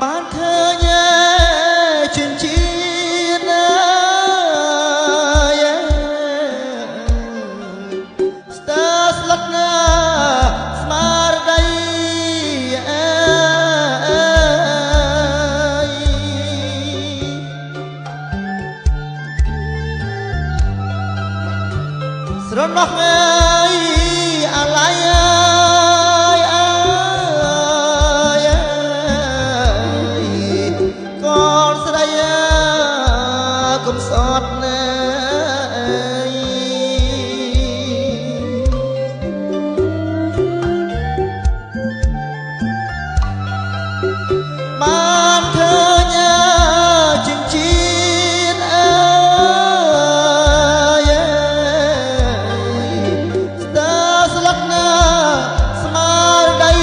បានឃើញចិញ្ចៀនស្ទើស្លឹកណាស្មារតីស្រណោះអាឡ័យកូនស្រីកុំសត់ណាបានឃើញចិញ្ចៀនស្ទើស្លឹកណាស្មារតី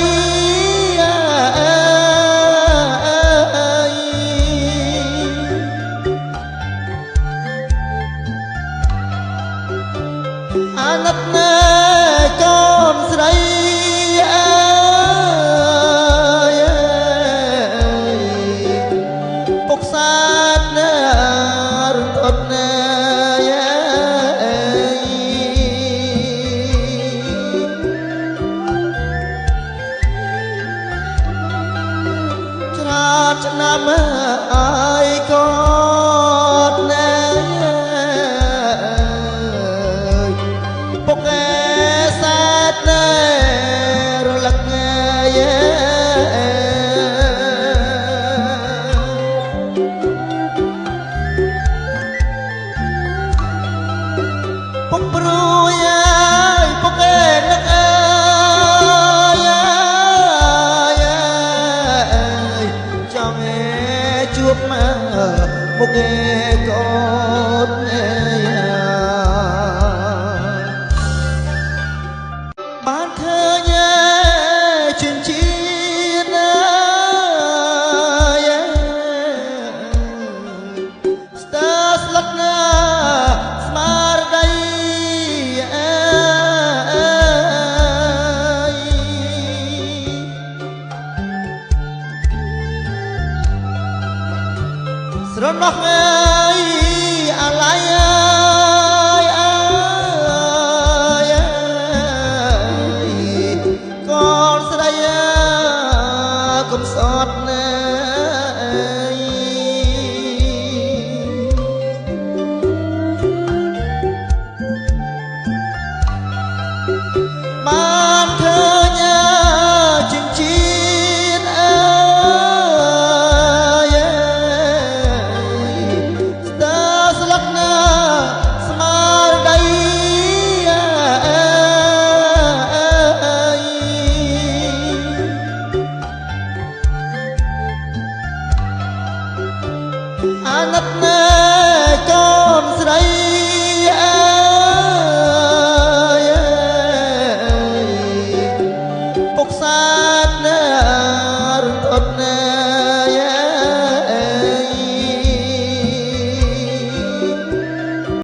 អាណិតណាកូនស្រីពុកសាទណារំអត់ណាច្រាតឆ្នាំអាយកូនណាពុកសាទណារលឹកពុកព្រួយពុកនឹកចង់ជួបមុខកូនបានឃើញចិញ្ចៀនស្ទើស្លឹកណាស្មារតីស្រណោះអាឡ័យកូនស្រីកុំសត់ណាបានឃើញចិញ្ចៀនស្ទើស្លឹកណាស្មារតីអាណិតណាកូនស្រី